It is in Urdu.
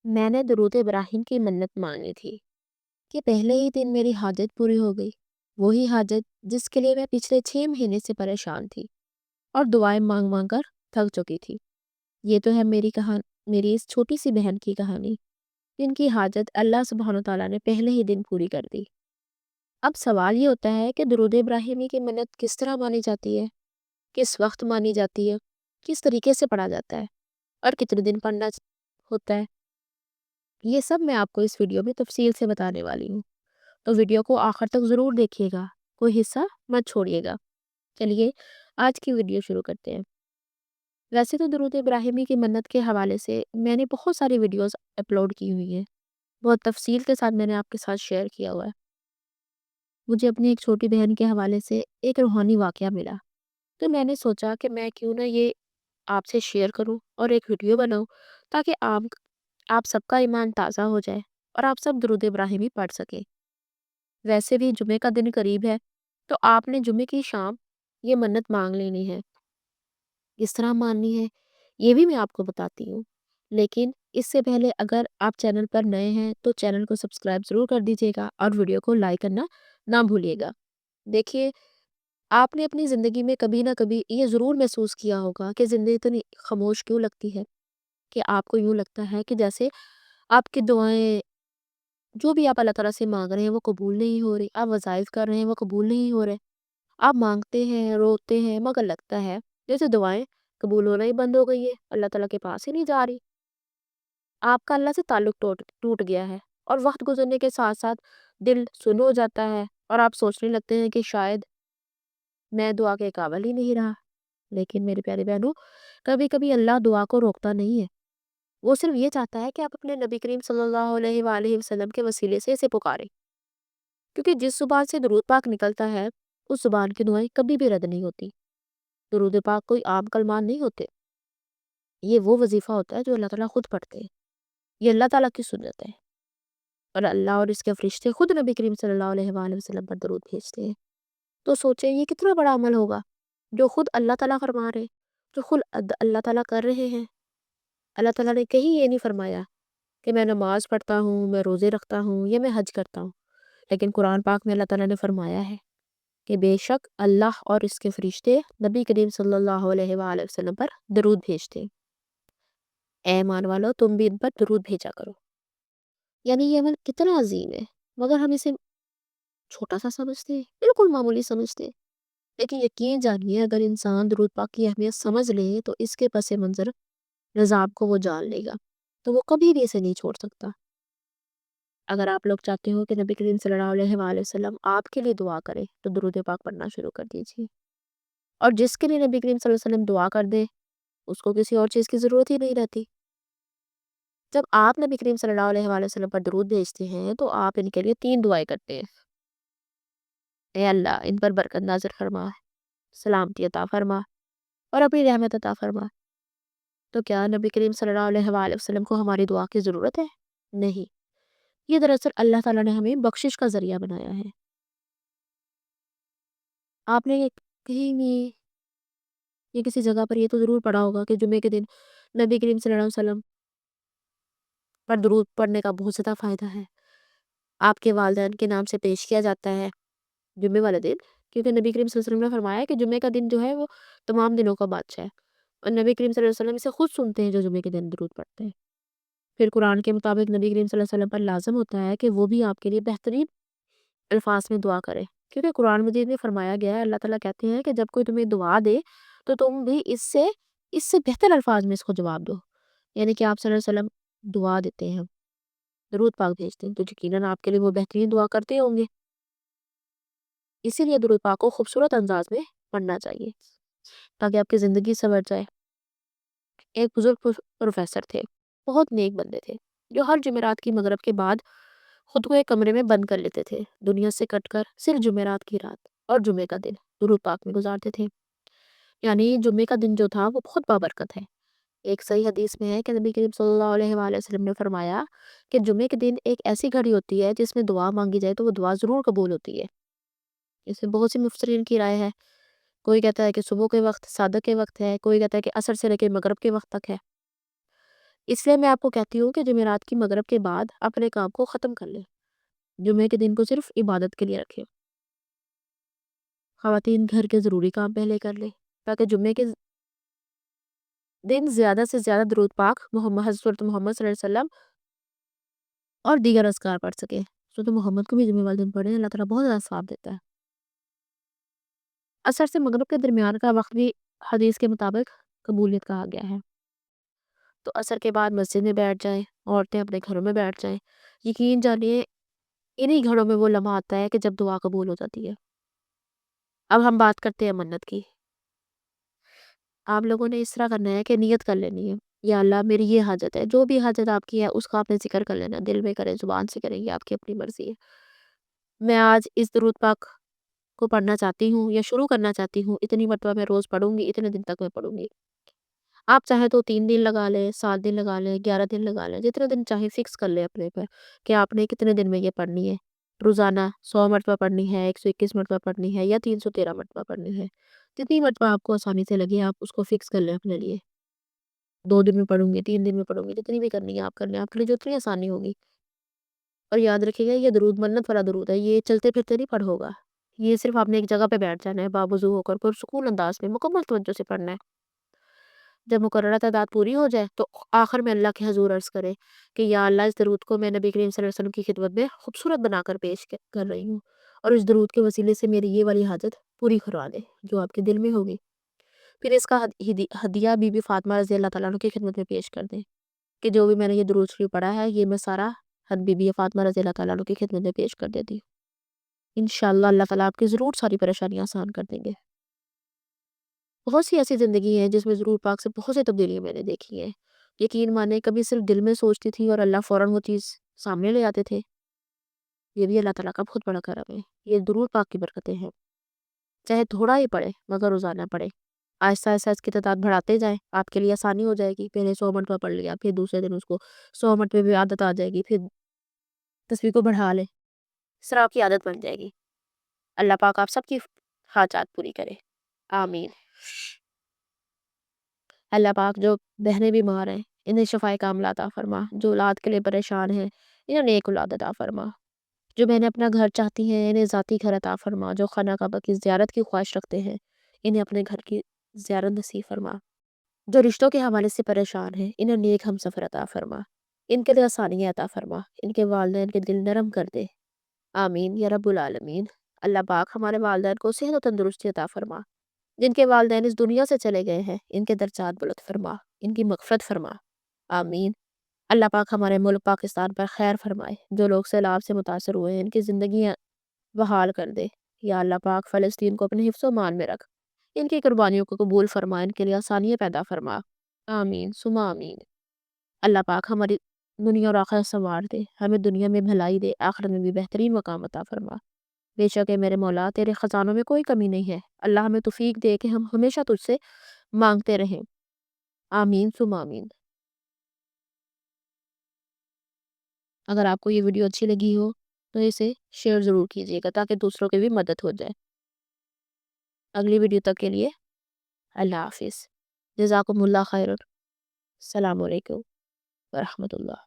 میں نے درود ابراہیم کی منت مانگی تھی کہ پہلے ہی دن میری حاجت پوری ہو گئی، وہی حاجت جس کے لیے میں پچھلے 6 مہینے سے پریشان تھی اور دعائیں مانگ مانگ کر تھک چکی تھی۔ یہ تو ہے میری اس چھوٹی سی بہن کی کہانی، جن کی حاجت اللہ سبحانہ تعالیٰ نے پہلے ہی دن پوری کر دی۔ اب سوال یہ ہوتا ہے کہ درود ابراہیمی کی منت کس طرح مانی جاتی ہے، کس وقت مانی جاتی ہے، کس طریقے سے پڑھا جاتا ہے اور کتنے دن پڑھنا ہوتا ہے۔ یہ سب میں آپ کو اس ویڈیو میں تفصیل سے بتانے والی ہوں، تو ویڈیو کو آخر تک ضرور دیکھیے گا، کوئی حصہ مت چھوڑیے گا۔ چلیے آج کی ویڈیو شروع کرتے ہیں۔ ویسے تو درود ابراہیمی کی منت کے حوالے سے میں نے بہت ساری ویڈیوز اپلوڈ کی ہوئی ہیں، بہت تفصیل کے ساتھ میں نے آپ کے ساتھ شیئر کیا ہوا ہے۔ مجھے اپنی ایک چھوٹی بہن کے حوالے سے ایک روحانی واقعہ ملا، تو میں نے سوچا کہ میں کیوں نہ یہ آپ سے شیئر کروں اور ایک ویڈیو بناؤں، تاکہ آپ سب کا ایمان تازہ ہو جائے اور آپ سب درود ابراہیمی پڑھ سکیں۔ ویسے بھی جمعے کا دن قریب ہے، تو آپ نے جمعے کی شام یہ منت مانگ لینی ہے۔ کس طرح ماننی ہے یہ بھی میں آپ کو بتاتی ہوں، لیکن اس سے پہلے اگر آپ چینل پر نئے ہیں تو چینل کو سبسکرائب ضرور کر دیجیے گا اور ویڈیو کو لائک کرنا نہ بھولیے گا۔ دیکھیے، آپ نے اپنی زندگی میں کبھی نہ کبھی یہ ضرور محسوس کیا ہوگا کہ زندگی اتنی خاموش کیوں لگتی ہے، کہ آپ کو یوں لگتا ہے کہ جیسے آپ کی دعائیں، جو بھی آپ اللہ تعالیٰ سے مانگ رہے ہیں وہ قبول نہیں ہو رہی، آپ وظائف کر رہے ہیں وہ قبول نہیں ہو رہے، آپ مانگتے ہیں روتے ہیں مگر لگتا ہے جیسے دعائیں قبول ہونا ہی بند ہو گئی ہے، اللہ تعالیٰ کے پاس ہی نہیں جا رہی۔ آپ کا اللہ سے تعلق ٹوٹ گیا ہے، اور وقت گزرنے کے ساتھ ساتھ دل سن ہو جاتا ہے اور آپ سوچنے لگتے ہیں کہ شاید میں دعا کے قابل ہی نہیں رہا۔ لیکن میرے پیارے بہنوں، کبھی کبھی اللہ دعا کو روکتا نہیں ہے، وہ صرف یہ چاہتا ہے کہ آپ اپنے نبی کریم صلی اللہ علیہ وآلہ وسلم کے وسیلے سے اسے پکاریں، کیونکہ جس زبان سے درود پاک نکلتا ہے اس زبان کی دعائیں کبھی بھی رد نہیں ہوتی۔ درود پاک کوئی عام کلمات نہیں ہوتے، یہ وہ وظیفہ ہوتا ہے جو اللہ تعالیٰ خود پڑھتے ہیں، یہ اللہ تعالیٰ کی سنت ہے، اور اللہ اور اس کے فرشتے خود نبی کریم صلی اللہ علیہ وآلہ وسلم پر درود بھیجتے ہیں۔ تو سوچیں یہ کتنا بڑا عمل ہوگا جو خود اللہ تعالیٰ فرما رہے، جو خود اللہ تعالیٰ کر رہے ہیں۔ اللہ تعالیٰ نے کہیں یہ نہیں فرمایا کہ میں نماز پڑھتا ہوں، میں روزے رکھتا ہوں یا میں حج کرتا ہوں، لیکن قرآن پاک میں اللہ تعالیٰ نے فرمایا ہے کہ بے شک اللہ اور اس کے فرشتے نبی کریم صلی اللہ علیہ وآلہ وسلم پر درود بھیجتے ہیں۔ اے ایمان والو، تم بھی ان پر درود بھیجا کرو۔ یعنی یہ عمل کتنا عظیم ہے، مگر ہم اسے چھوٹا سا سمجھتے ہیں، بالکل معمولی سمجھتے ہیں۔ لیکن یقین جانیے، اگر انسان درود پاک کی اہمیت سمجھ لے تو اس کے پس منظر نظام کو وہ جان لے گا، تو وہ کبھی بھی اسے نہیں چھوڑ سکتا۔ اگر آپ لوگ چاہتے ہو کہ نبی کریم صلی اللہ علیہ وآلہ وسلم آپ کے لیے دعا کرے تو درود پاک پڑھنا شروع کر دیجیے، اور جس کے لیے نبی کریم صلی اللہ علیہ وسلم دعا کر دے اس کو کسی اور چیز کی ضرورت ہی نہیں رہتی۔ جب آپ نبی کریم صلی اللہ علیہ وآلہ وسلم پر درود بھیجتے ہیں تو آپ ان کے لیے 3 دعائیں کرتے ہیں۔ اے اللہ، ان پر برکت نازل فرما، سلامتی عطا فرما اور اپنی رحمت عطا فرما۔ تو کیا نبی کریم صلی اللہ علیہ وآلہ وسلم کو ہماری دعا کی ضرورت ہے؟ نہیں، یہ دراصل اللہ تعالیٰ نے ہمیں بخشش کا ذریعہ بنایا ہے۔ آپ نے کہیں بھی یہ کسی جگہ پر یہ تو ضرور پڑھا ہوگا کہ جمعے کے دن نبی کریم صلی اللہ علیہ وسلم پر درود پڑھنے کا بہت زیادہ فائدہ ہے۔ آپ کے والدین کے نام سے پیش کیا جاتا ہے جمعے والے دن، کیونکہ نبی کریم صلی اللہ علیہ وسلم نے فرمایا کہ جمعے کا دن جو ہے وہ تمام دنوں کا بادشاہ ہے، اور نبی کریم صلی اللہ علیہ وسلم اسے خود سنتے ہیں جو جمعے کے دن درود پڑھتے ہیں۔ پھر قرآن کے مطابق نبی کریم صلی اللہ علیہ وسلم پر لازم ہوتا ہے کہ وہ بھی آپ کے لیے بہترین الفاظ میں دعا کرے، کیونکہ قرآن مجید میں فرمایا گیا ہے، اللہ تعالیٰ کہتے ہیں کہ جب کوئی تمہیں دعا دے تو تم بھی اس سے بہتر الفاظ میں اس کو جواب دو۔ یعنی کہ آپ صلی اللہ علیہ وسلم دعا دیتے ہیں، درود پاک بھیجتے ہیں، تو یقیناً آپ کے لیے وہ بہترین دعا کرتے ہوں گے۔ اسی لیے درود پاک کو خوبصورت انداز میں پڑھنا چاہیے تاکہ آپ کی زندگی سنور جائے۔ ایک بزرگ پروفیسر تھے، بہت نیک بندے تھے، جو ہر جمعرات کی مغرب کے بعد خود کو ایک کمرے میں بند کر لیتے تھے، دنیا سے کٹ کر صرف جمعرات کی رات اور جمعے کا دن درود پاک میں گزارتے تھے۔ یعنی جمعے کا دن جو تھا وہ بہت بابرکت ہے۔ ایک صحیح حدیث میں ہے کہ نبی کریم صلی اللہ علیہ وآلہ وسلم نے فرمایا کہ جمعے کے دن ایک ایسی گھڑی ہوتی ہے جس میں دعا مانگی جائے تو وہ دعا ضرور قبول ہوتی ہے۔ اس میں بہت سی مفسرین کی رائے ہے، کوئی کہتا ہے کہ صبح کے وقت، صادق کے وقت ہے، کوئی کہتا ہے کہ عصر سے لے کے مغرب کے وقت تک ہے۔ اس لیے میں آپ کو کہتی ہوں کہ جمعرات کی مغرب کے بعد اپنے کام کو ختم کر لیں، جمعے کے دن کو صرف عبادت کے لیے رکھیں۔ خواتین گھر کے ضروری کام پہلے کر لیں تاکہ جمعے کے دن زیادہ سے زیادہ درود پاک حضرت محمد صلی اللہ علیہ وسلم اور دیگر اذکار پڑھ سکیں۔ حضرت محمد کو بھی جمعے والے دن پڑھیں، اللہ تعالیٰ بہت زیادہ ثواب دیتا ہے۔ عصر سے مغرب کے درمیان کا وقت بھی حدیث کے مطابق قبولیت کہا گیا ہے، تو عصر کے بعد مسجد میں بیٹھ جائیں، عورتیں اپنے گھروں میں بیٹھ جائیں۔ یقین جانیے انہی گھروں میں وہ لمحہ آتا ہے کہ جب دعا قبول ہو جاتی ہے۔ اب ہم بات کرتے ہیں منت کی۔ آپ لوگوں نے اس طرح کرنا ہے کہ نیت کر لینی ہے، یا اللہ میری یہ حاجت ہے، جو بھی حاجت آپ کی ہے اس کا آپ نے ذکر کر لینا، دل میں کریں، زبان سے کریں، یہ آپ کی اپنی مرضی ہے۔ میں آج اس درود پاک کو پڑھنا چاہتی ہوں یا شروع کرنا چاہتی ہوں، اتنی مرتبہ میں روز پڑھوں گی، اتنے دن تک میں پڑھوں گی۔ آپ چاہیں تو 3 دن لگا لیں، 7 دن لگا لیں، 11 دن لگا لیں، جتنے دن چاہیں فکس کر لیں اپنے پر کہ آپ نے کتنے دن میں یہ پڑھنی ہے۔ روزانہ 100 مرتبہ پڑھنی ہے، 121 مرتبہ پڑھنی ہے، یا 313 مرتبہ پڑھنی ہے، جتنی مرتبہ آپ کو آسانی سے لگے آپ اس کو فکس کر لیں اپنے لیے۔ 2 دن میں پڑھوں گی، 3 دن میں پڑھوں گی، جتنی بھی کرنی ہے آپ کر لیں، آپ کے لیے جتنی آسانی ہوگی۔ اور یاد رکھیے گا یہ درود منت والا درود ہے، یہ چلتے پھرتے نہیں پڑھو گا، یہ صرف آپ نے ایک جگہ پہ بیٹھ جانا ہے، باوضو ہو کر سکون انداز میں مکمل توجہ سے پڑھنا ہے۔ جب مقررہ تعداد پوری ہو جائے تو آخر میں اللہ کے حضور عرض کرے کہ یا اللہ اس درود کو میں نبی کریم صلی اللہ علیہ وسلم کی خدمت میں خوبصورت بنا کر پیش کر رہی ہوں، اور اس درود کے وسیلے سے میری یہ والی حاجت پوری کروا دے جو آپ کے دل میں ہوگی۔ پھر اس کا ہدیہ بی بی فاطمہ رضی اللہ تعالیٰ عنہ کی خدمت میں پیش کر دیں کہ جو بھی میں نے یہ درود شریف پڑھا ہے یہ میں سارا بی بی فاطمہ رضی اللہ تعالیٰ عنہ کی خدمت میں پیش کر دیتی ہوں۔ انشاءاللہ اللہ تعالیٰ آپ کی ضرور ساری پریشانیاں آسان کر دیں گے۔ بہت سی ایسی زندگی ہیں جس میں ضرور پاک سے بہت سی تبدیلیاں میں نے دیکھی ہیں۔ یقین مانے کبھی صرف دل میں سوچتی تھی اور اللہ فوراً وہ چیز سامنے لے آتے تھے۔ یہ بھی اللہ تعالیٰ کا بہت بڑا کرم ہے، یہ ضرور پاک کی برکتیں ہیں۔ چاہے تھوڑا ہی پڑھے مگر روزانہ پڑھے، آہستہ آہستہ اس کی تعداد بڑھاتے جائیں، آپ کے لیے آسانی ہو جائے گی۔ پہلے 100 مرتبہ پڑھ لیا، پھر دوسرے دن اس کو 100 مرتبہ بھی عادت آ جائے گی، پھر تسبیح کو بڑھا لیں، اس طرح آپ کی عادت بن جائے گی۔ اللہ پاک آپ سب کی حاجات پوری کرے، آمین۔ اللہ پاک جو بہنیں بیمار ہیں انہیں شفائے کاملہ عطا فرما، جو اولاد کے لیے پریشان ہیں انہیں نیک اولاد عطا فرما، جو بہنیں اپنا گھر چاہتی ہیں انہیں ذاتی گھر عطا فرما، جو خانہ کعبہ کی زیارت کی خواہش رکھتے ہیں انہیں اپنے گھر کی زیارت نصیب فرما، جو رشتوں کے حوالے سے پریشان ہیں انہیں نیک ہم سفر عطا فرما، ان کے لیے آسانیاں عطا فرما، ان کے والدین کے دل نرم کر دے، آمین یا رب العالمین۔ اللہ پاک ہمارے والدین کو صحت و تندرستی عطا فرما، جن کے والدین اس دنیا سے چلے گئے ہیں ان کے درجات بلند فرما، ان کی مغفرت فرما، آمین۔ اللہ پاک ہمارے ملک پاکستان پر خیر فرمائے، جو لوگ سیلاب سے متاثر ہوئے ہیں ان کی زندگیاں بحال کر دے، یا اللہ پاک فلسطین کو اپنے حفظ و مان میں رکھ، ان کی قربانیوں کو قبول فرما، ان کے لیے آسانیاں پیدا فرما، آمین ثم آمین۔ اللہ پاک ہماری دنیا اور آخرت سنوار دے، ہمیں دنیا میں بھلائی دے، آخرت میں بھی بہترین مقام عطا فرما۔ بے شک ہے میرے مولا تیرے خزانوں میں کوئی کمی نہیں ہے، اللہ ہمیں توفیق دے کہ ہم ہمیشہ تجھ سے مانگتے رہیں، آمین ثم آمین۔ اگر آپ کو یہ ویڈیو اچھی لگی ہو تو اسے شیئر ضرور کیجیے گا تاکہ دوسروں کی بھی مدد ہو جائے۔ اگلی ویڈیو تک کے لیے اللہ حافظ، جزاکم اللہ خیر، السلام علیکم ورحمۃ اللہ۔